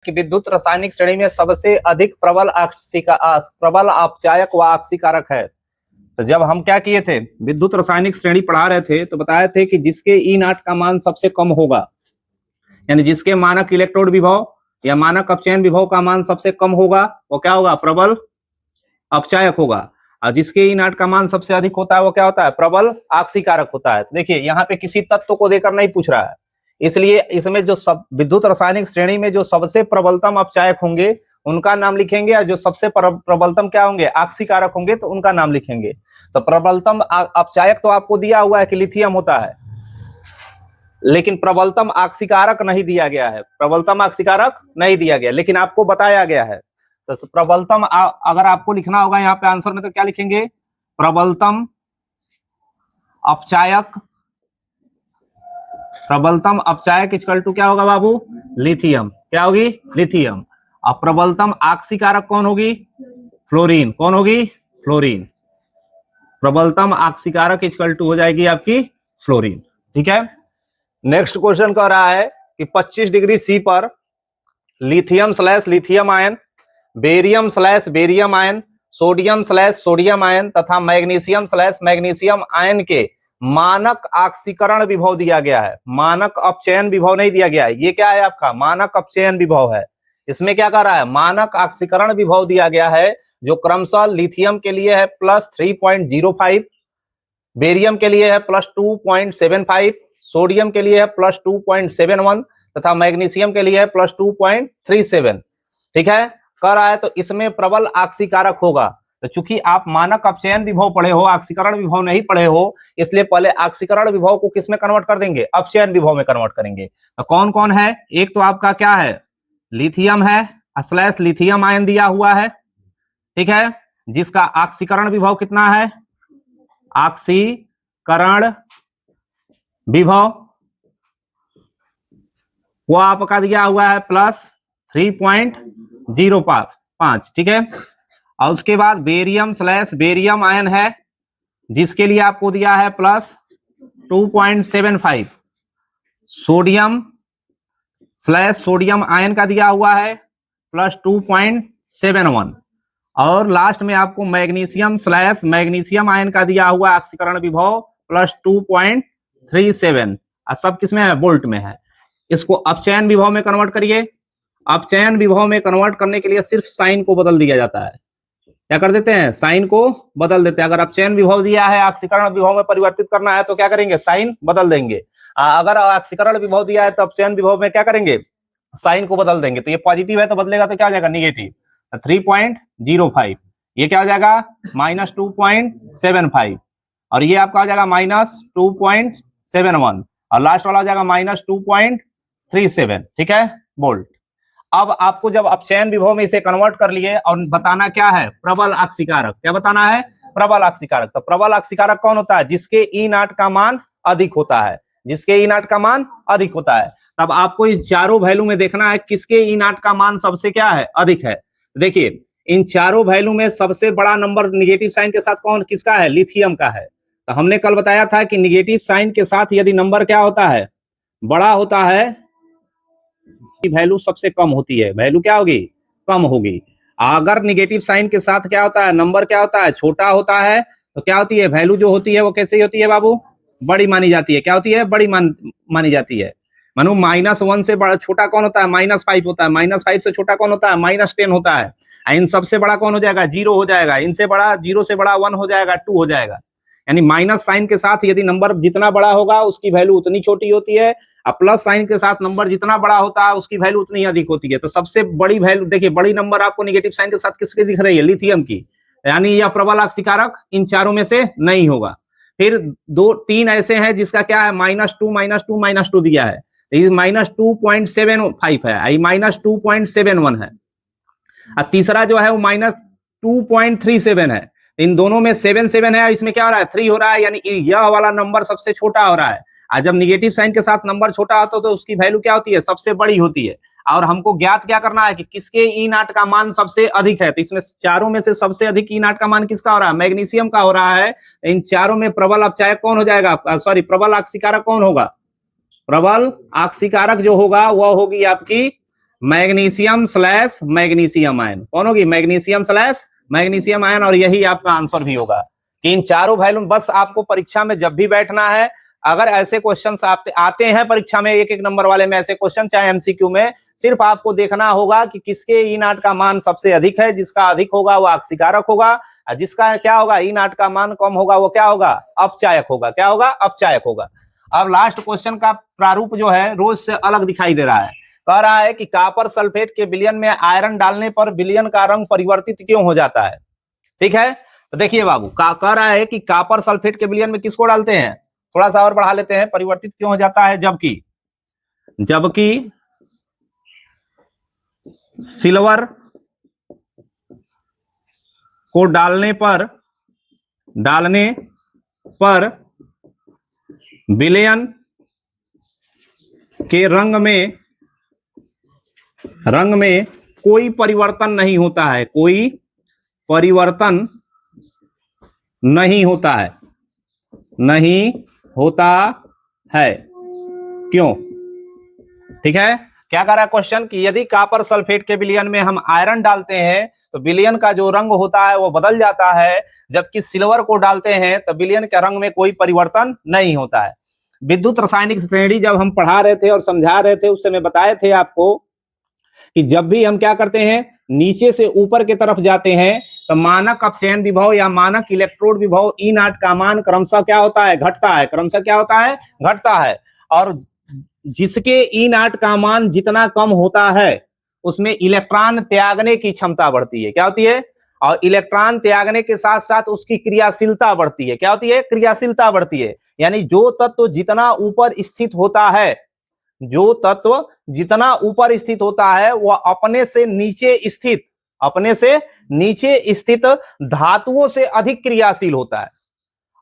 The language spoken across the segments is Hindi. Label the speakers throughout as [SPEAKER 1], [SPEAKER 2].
[SPEAKER 1] कि विद्युत रासायनिक श्रेणी में सबसे अधिक प्रबल अपचायक व आक्सीकारक है। तो जब हम क्या किए थे, विद्युत रासायनिक श्रेणी पढ़ा रहे थे तो बताए थे कि जिसके E0 का मान सबसे कम होगा, यानी जिसके मानक इलेक्ट्रोड विभव या मानक अपचयन विभव का मान सबसे कम होगा, वो क्या होगा, प्रबल अपचायक होगा। और जिसके E0 का मान सबसे अधिक होता है वो क्या होता है, प्रबल आक्सीकारक होता है। तो देखिए यहाँ पे किसी तत्व को देकर नहीं पूछ रहा है, इसलिए इसमें जो सब विद्युत रासायनिक श्रेणी में जो सबसे प्रबलतम अपचायक होंगे उनका नाम लिखेंगे, और जो सबसे प्रबलतम क्या होंगे, आक्सीकारक होंगे, तो उनका नाम लिखेंगे। तो प्रबलतम अपचायक तो आपको दिया हुआ है कि लिथियम होता है, लेकिन प्रबलतम आक्सीकारक नहीं दिया गया है। प्रबलतम आक्सीकारक नहीं दिया गया, लेकिन आपको बताया गया है। तो प्रबलतम अगर आपको लिखना होगा यहाँ पे आंसर में, तो क्या लिखेंगे, प्रबलतम अपचायक। प्रबलतम अपचायक इक्वल टू क्या होगा बाबू, लिथियम। क्या होगी, लिथियम। अब प्रबलतम आक्सीकारक कौन होगी, फ्लोरीन। कौन होगी, फ्लोरीन। प्रबलतम आक्सीकारक इक्वल टू हो जाएगी आपकी फ्लोरीन। ठीक है। नेक्स्ट क्वेश्चन कह रहा है कि 25 डिग्री सी पर lithium / lithium ion, barium / barium ion, sodium / sodium ion तथा मैग्नीशियम / मैग्नीशियम आयन के मानक आक्सीकरण विभव दिया गया है। मानक अपचयन विभव नहीं दिया गया है। ये क्या है आपका, मानक अपचयन विभव है। इसमें क्या कर रहा है, मानक आक्सीकरण विभव दिया गया है, जो क्रमशः लिथियम के लिए है +3.05, बेरियम के लिए है +2.75, सोडियम के लिए है +2.71 तथा मैग्नीशियम के लिए है +2.37। ठीक है, कर रहा है। तो इसमें प्रबल आक्सीकारक होगा। तो चूंकि आप मानक अपचयन विभव पढ़े हो, आक्सीकरण विभव नहीं पढ़े हो, इसलिए पहले आक्सीकरण विभव को किस में कन्वर्ट कर देंगे, अपचयन विभव में कन्वर्ट करेंगे। तो कौन कौन है, एक तो आपका क्या है, लिथियम है / लिथियम आयन दिया हुआ है। ठीक है, जिसका आक्सीकरण विभव कितना है, आक्सीकरण विभव वो आपका दिया हुआ है +3.05। ठीक है। और उसके बाद बेरियम / बेरियम आयन है, जिसके लिए आपको दिया है +2.75। सोडियम / सोडियम आयन का दिया हुआ है +2.71। और लास्ट में आपको मैग्नीशियम / मैग्नीशियम आयन का दिया हुआ आक्सीकरण विभव +2.37। सब किसमें है, वोल्ट में है। इसको अपचयन विभव में कन्वर्ट करिए। अपचयन विभव में कन्वर्ट करने के लिए सिर्फ साइन को बदल दिया जाता है। क्या कर देते हैं, साइन को बदल देते हैं। अगर अपचयन विभव दिया है, आक्सीकरण विभव में परिवर्तित करना है, तो क्या करेंगे, साइन बदल देंगे। अगर आक्सीकरण विभव दिया है तो अपचयन विभव में क्या करेंगे, साइन को बदल देंगे। तो ये पॉजिटिव है तो बदलेगा तो क्या हो जाएगा, निगेटिव। 3.05, ये क्या हो जाएगा, -2.75, और ये आपका हो जाएगा -2.71, और लास्ट वाला हो जाएगा -2.37। ठीक है, वोल्ट। अब आपको जब अपचयन विभव में इसे कन्वर्ट कर लिए और बताना क्या है, प्रबल आक्सीकारक। क्या बताना है, प्रबल आक्सीकारक। तो प्रबल आक्सीकारक कौन होता है, जिसके E0 का मान अधिक होता है। जिसके E0 का मान अधिक होता है। तब आपको इस चारों वैल्यू में देखना है किसके E0 का मान सबसे क्या है, अधिक है। देखिए इन चारों वैल्यू में सबसे बड़ा नंबर निगेटिव साइन के साथ कौन किसका है, लिथियम का है। तो हमने कल बताया था कि निगेटिव साइन के साथ यदि नंबर क्या होता है, बड़ा होता है, वैल्यू सबसे कम होती है, वैल्यू क्या होगी, कम होगी। अगर निगेटिव साइन के साथ क्या होता है, नंबर क्या होता है, छोटा होता है, तो क्या होती है, वैल्यू जो होती है वो कैसे होती है बाबू, बड़ी मानी जाती है। क्या होती है, बड़ी मानी जाती है। मानो -1 से बड़ा छोटा कौन होता है, -5 होता है। -5 से छोटा कौन होता है, -10 होता है। इन सबसे बड़ा कौन हो जाएगा, 0 हो जाएगा। इनसे बड़ा 0 से बड़ा 1 हो जाएगा, 2 हो जाएगा। यानी माइनस साइन के साथ यदि नंबर जितना बड़ा होगा उसकी वैल्यू उतनी छोटी होती है, और प्लस साइन के साथ नंबर जितना बड़ा होता है उसकी वैल्यू उतनी अधिक होती है। तो सबसे बड़ी वैल्यू देखिए, बड़ी नंबर आपको निगेटिव साइन के साथ किसकी दिख रही है, लिथियम की। यानी यह प्रबल आक्सीकारक इन चारों में से नहीं होगा। फिर 2-3 ऐसे हैं जिसका क्या है, -2 -2 दिया है, -2.75 है, -2.71 है। और तीसरा जो है वो -2.37 है। इन दोनों में 7 है, इसमें क्या हो रहा है, 3 हो रहा है। यानी यह वाला नंबर सबसे छोटा हो रहा है। और जब निगेटिव साइन के साथ नंबर छोटा होता है तो उसकी वैल्यू क्या होती है, सबसे बड़ी होती है। और हमको ज्ञात क्या करना है कि किसके E0 का मान सबसे अधिक है। तो इसमें चारों में से सबसे अधिक E0 का मान किसका हो रहा है, मैग्नीशियम का हो रहा है। इन चारों में प्रबल अपचायक कौन हो जाएगा, सॉरी प्रबल आक्सीकारक कौन होगा, प्रबल आक्सीकारक जो होगा वह होगी आपकी मैग्नीशियम स्लैश मैग्नीशियम आयन। कौन होगी? Magnesium slash magnesium ion. और यही आपका आंसर भी होगा कि इन चारों वैल्यू। बस आपको परीक्षा में जब भी बैठना है, अगर ऐसे क्वेश्चन आते हैं परीक्षा में, एक एक नंबर वाले में ऐसे क्वेश्चन, चाहे एमसीक्यू में, सिर्फ आपको देखना होगा कि किसके ई नाट का मान सबसे अधिक है। जिसका अधिक होगा वो आक्सीकारक होगा, और जिसका क्या होगा, ई नाट का मान कम होगा, वो क्या होगा? अपचायक होगा। क्या होगा? अपचायक होगा। अब लास्ट क्वेश्चन का प्रारूप जो है रोज से अलग दिखाई दे रहा है। कह रहा है कि कॉपर सल्फेट के विलयन में आयरन डालने पर विलयन का रंग परिवर्तित क्यों हो जाता है? ठीक है, तो देखिए बाबू, कह रहा है कि कॉपर सल्फेट के विलयन में किसको डालते हैं? थोड़ा सा और बढ़ा लेते हैं, परिवर्तित क्यों हो जाता है? जबकि सिल्वर को डालने पर विलयन के रंग में कोई परिवर्तन नहीं होता है। कोई परिवर्तन नहीं होता है। क्यों? ठीक है, क्या कह रहा है क्वेश्चन कि यदि कॉपर सल्फेट के विलयन में हम आयरन डालते हैं तो विलयन का जो रंग होता है वो बदल जाता है, जबकि सिल्वर को डालते हैं तो विलयन के रंग में कोई परिवर्तन नहीं होता है। विद्युत रासायनिक श्रेणी जब हम पढ़ा रहे थे और समझा रहे थे, उस समय बताए थे आपको कि जब भी हम क्या करते हैं, नीचे से ऊपर की तरफ जाते हैं, तो मानक अपचयन विभव या मानक इलेक्ट्रोड विभव ई नाट का मान क्रमशः क्या होता है? घटता है। क्रमशः क्या होता है? घटता है। और जिसके ई नाट का मान जितना कम होता है, उसमें इलेक्ट्रॉन त्यागने की क्षमता बढ़ती है। क्या होती है? और इलेक्ट्रॉन त्यागने के साथ साथ उसकी क्रियाशीलता बढ़ती है। क्या होती है? क्रियाशीलता बढ़ती है। यानी जो तत्व जितना ऊपर स्थित होता है, जो तत्व जितना ऊपर स्थित होता है, वह अपने से नीचे स्थित धातुओं से अधिक क्रियाशील होता है।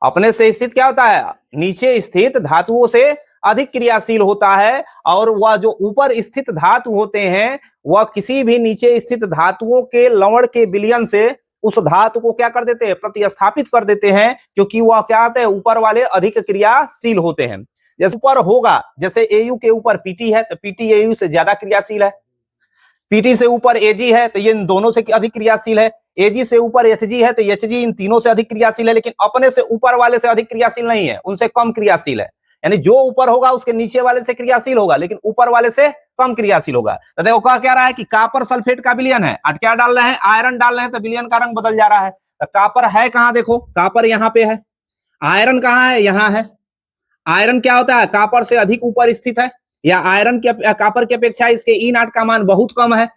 [SPEAKER 1] अपने से स्थित क्या होता है? नीचे स्थित धातुओं से अधिक क्रियाशील होता है। और वह जो ऊपर स्थित धातु होते हैं, वह किसी भी नीचे स्थित धातुओं के लवण के विलयन से उस धातु को क्या कर देते हैं? प्रतिस्थापित कर देते हैं, क्योंकि वह क्या होते हैं? ऊपर वाले अधिक क्रियाशील होते हैं। जैसे ऊपर होगा, जैसे एयू के ऊपर पीटी है, तो पीटी एयू से ज्यादा क्रियाशील है। पीटी से ऊपर एजी है, तो ये इन दोनों से अधिक क्रियाशील है। एजी से ऊपर एचजी है, तो एचजी इन तीनों से अधिक क्रियाशील है। लेकिन अपने से ऊपर वाले से अधिक क्रियाशील नहीं है, उनसे कम क्रियाशील है। यानी जो ऊपर होगा उसके नीचे वाले से क्रियाशील होगा, लेकिन ऊपर वाले से कम क्रियाशील होगा। तो देखो क्या रहा है कि कॉपर सल्फेट का विलयन है, और क्या डाल रहे हैं? आयरन डाल रहे हैं, तो विलयन का रंग बदल जा रहा है। तो कॉपर है कहां? देखो, कॉपर यहाँ पे है। आयरन कहां है? यहाँ है। आयरन क्या होता है? कॉपर से अधिक ऊपर स्थित है, या आयरन के कॉपर की अपेक्षा इसके ई नाट का मान बहुत कम है,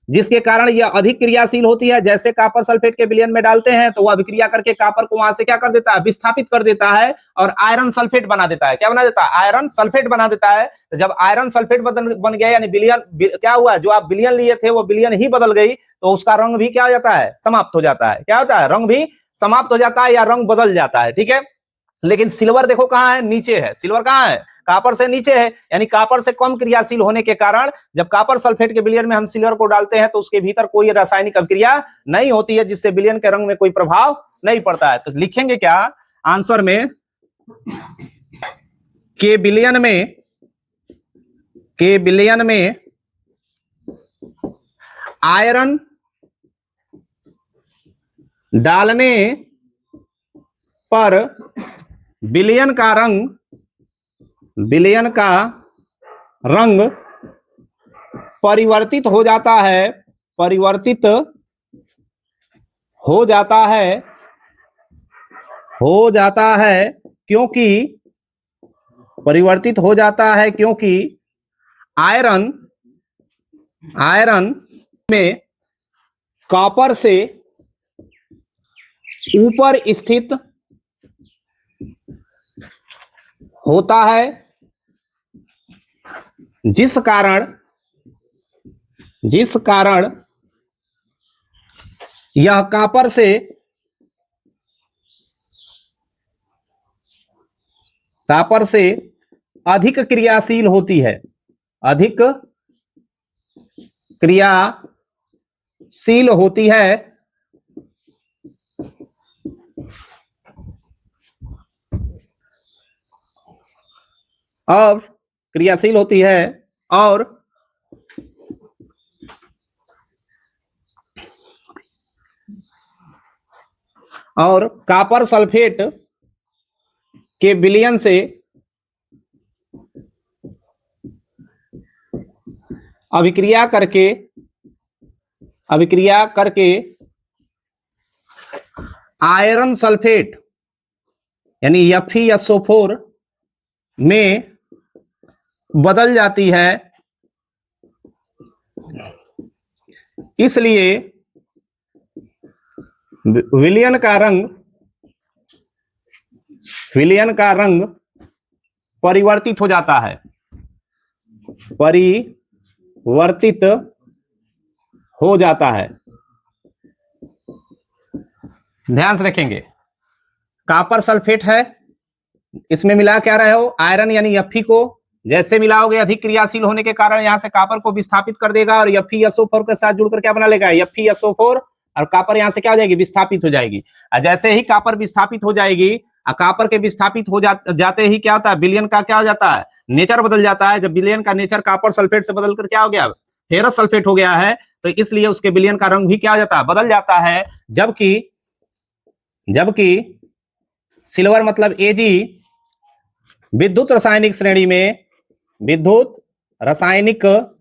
[SPEAKER 1] जिसके कारण यह अधिक क्रियाशील होती है। जैसे कॉपर सल्फेट के विलयन में डालते हैं, तो वह अभिक्रिया करके कॉपर को वहां से क्या कर देता है? विस्थापित कर देता है, और आयरन सल्फेट बना देता है। क्या बना देता है? आयरन सल्फेट बना देता है। तो जब आयरन सल्फेट बन गया, यानी विलयन क्या हुआ? जो आप विलयन लिए थे वो विलयन ही बदल गई, तो उसका रंग भी क्या हो जाता है? समाप्त हो जाता है। क्या होता है? रंग भी समाप्त हो जाता है, या रंग बदल जाता है। ठीक है, लेकिन सिल्वर देखो कहां है? नीचे है। सिल्वर कहां है? कॉपर से नीचे है। यानी कॉपर से कम क्रियाशील होने के कारण जब कॉपर सल्फेट के विलयन में हम सिल्वर को डालते हैं, तो उसके भीतर कोई रासायनिक अभिक्रिया नहीं होती है, जिससे विलयन के रंग में कोई प्रभाव नहीं पड़ता है। तो लिखेंगे क्या आंसर में? के विलयन में आयरन डालने पर विलयन का रंग परिवर्तित हो जाता है, क्योंकि आयरन में कॉपर से ऊपर स्थित होता है, जिस कारण यह कॉपर से अधिक क्रियाशील होती है। और और कॉपर सल्फेट के विलयन से अभिक्रिया करके आयरन सल्फेट यानी FeSO4 में बदल जाती है। इसलिए विलयन का रंग परिवर्तित हो जाता है, परिवर्तित हो जाता है। ध्यान से देखेंगे, कॉपर सल्फेट है, इसमें मिला क्या रहे हो, आयरन यानी Fe को। जैसे मिलाओगे अधिक क्रियाशील होने के कारण यहां से कॉपर को विस्थापित कर देगा और FeSO4 के साथ जुड़कर क्या बना लेगा, FeSO4, और कॉपर यहां से क्या हो जाएगी, विस्थापित हो जाएगी। और जैसे ही कॉपर विस्थापित हो जाएगी, कॉपर के विस्थापित हो जाते ही क्या होता है, विलयन का क्या हो जाता है, नेचर बदल जाता है। जब विलयन का नेचर कॉपर सल्फेट से बदलकर क्या हो गया, फेरस सल्फेट हो गया है, तो इसलिए उसके विलयन का रंग भी क्या हो जाता है, बदल जाता है। जबकि सिल्वर मतलब Ag विद्युत रासायनिक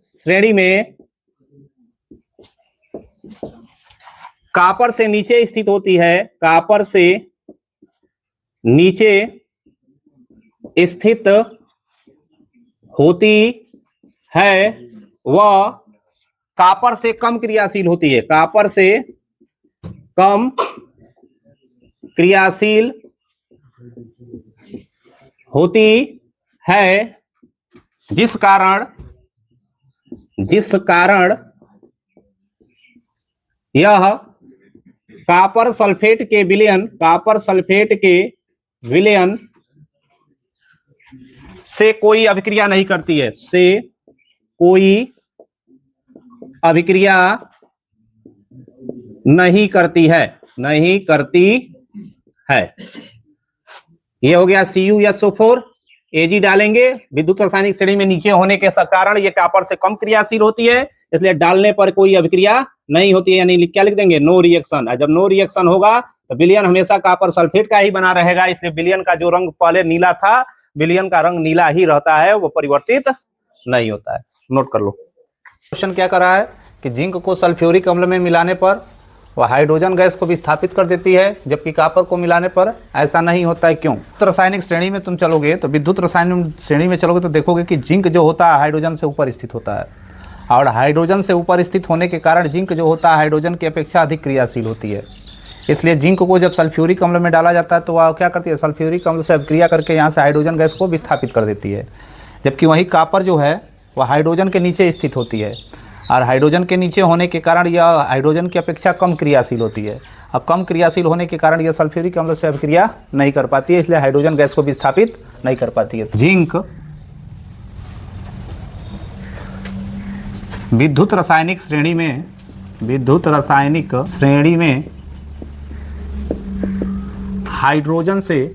[SPEAKER 1] श्रेणी में कॉपर से नीचे स्थित होती है, कॉपर से नीचे स्थित होती है, वह कॉपर से कम क्रियाशील होती है, कॉपर से कम क्रियाशील होती है, जिस कारण यह कॉपर सल्फेट के विलयन से कोई अभिक्रिया नहीं करती है, नहीं करती है। ये हो गया CuSO4, Ag डालेंगे, विद्युत रासायनिक श्रेणी में नीचे होने के कारण ये कॉपर से कम क्रियाशील होती है, इसलिए डालने पर कोई अभिक्रिया नहीं होती है, यानी क्या लिख देंगे, नो रिएक्शन। जब नो रिएक्शन होगा तो विलयन हमेशा कॉपर सल्फेट का ही बना रहेगा, इसलिए विलयन का जो रंग पहले नीला था, विलयन का रंग नीला ही रहता है, वो परिवर्तित नहीं होता है। नोट कर लो। क्वेश्चन क्या कर रहा है कि जिंक को सल्फ्यूरिक अम्ल में मिलाने पर वह हाइड्रोजन गैस को विस्थापित कर देती है, जबकि कॉपर को मिलाने पर ऐसा नहीं होता है, क्यों? तो रासायनिक श्रेणी में तुम चलोगे तो विद्युत रासायनिक श्रेणी में चलोगे तो देखोगे कि जिंक जो होता है हाइड्रोजन से ऊपर स्थित होता है, और हाइड्रोजन से ऊपर स्थित होने के कारण जिंक जो होता है हाइड्रोजन की अपेक्षा अधिक क्रियाशील होती है। इसलिए जिंक को जब सल्फ्यूरिक अम्ल में डाला जाता है तो वह क्या करती है, सल्फ्यूरिक अम्ल से अभिक्रिया करके यहाँ से हाइड्रोजन गैस को विस्थापित कर देती है, जबकि वही कॉपर जो है वह हाइड्रोजन के नीचे स्थित होती है, और हाइड्रोजन के नीचे होने के कारण यह हाइड्रोजन की अपेक्षा कम क्रियाशील होती है, और कम क्रियाशील होने के कारण यह सल्फ्यूरिक अम्ल से अभिक्रिया नहीं कर पाती है, इसलिए हाइड्रोजन गैस को विस्थापित नहीं कर पाती है। जिंक विद्युत रासायनिक श्रेणी में हाइड्रोजन से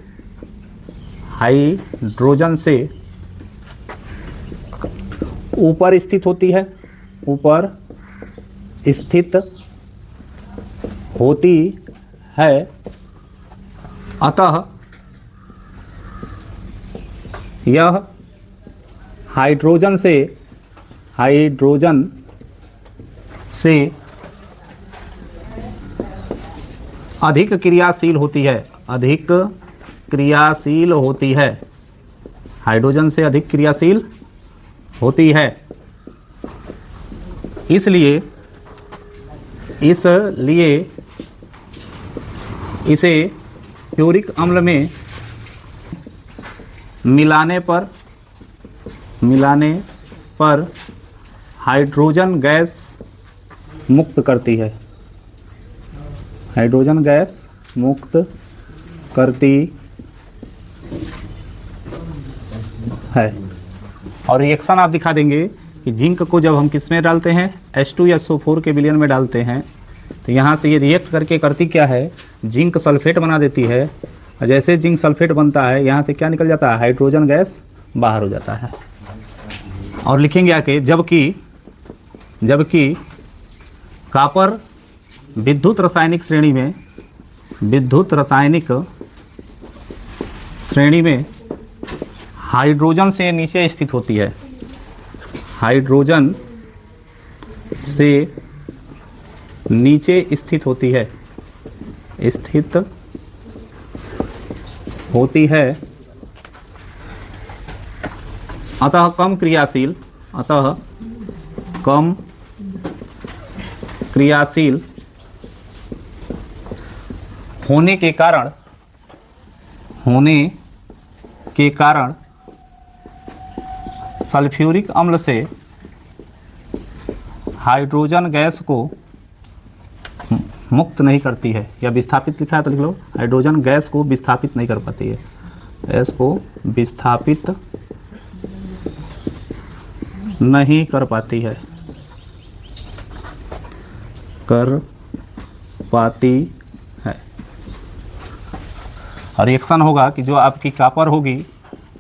[SPEAKER 1] ऊपर स्थित होती है, अतः यह हाइड्रोजन से अधिक क्रियाशील होती है, हाइड्रोजन से अधिक क्रियाशील होती है। इसलिए इसे फ्यूरिक अम्ल में मिलाने पर हाइड्रोजन गैस मुक्त करती है, हाइड्रोजन गैस मुक्त करती है। और रिएक्शन आप दिखा देंगे कि जिंक को जब हम किस में डालते हैं, H2SO4 के विलयन में डालते हैं, तो यहाँ से ये रिएक्ट करके करती क्या है, जिंक सल्फेट बना देती है, और जैसे जिंक सल्फेट बनता है यहाँ से क्या निकल जाता है, हाइड्रोजन गैस बाहर हो जाता है। और लिखेंगे आके जबकि कॉपर विद्युत रासायनिक श्रेणी में विद्युत रासायनिक श्रेणी में हाइड्रोजन से नीचे स्थित होती है, हाइड्रोजन से नीचे स्थित होती है, स्थित होती है, अतः कम क्रियाशील, अतः कम क्रियाशील होने के कारण सल्फ्यूरिक अम्ल से हाइड्रोजन गैस को मुक्त नहीं करती है, या विस्थापित लिखा है तो लिख लो, हाइड्रोजन गैस को विस्थापित नहीं कर पाती है, गैस को विस्थापित नहीं कर पाती है, कर पाती है। और रिएक्शन होगा कि जो आपकी कॉपर होगी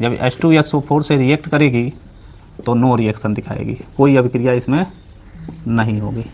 [SPEAKER 1] जब H2SO4 से रिएक्ट करेगी तो नो रिएक्शन दिखाएगी, कोई अभिक्रिया इसमें नहीं होगी।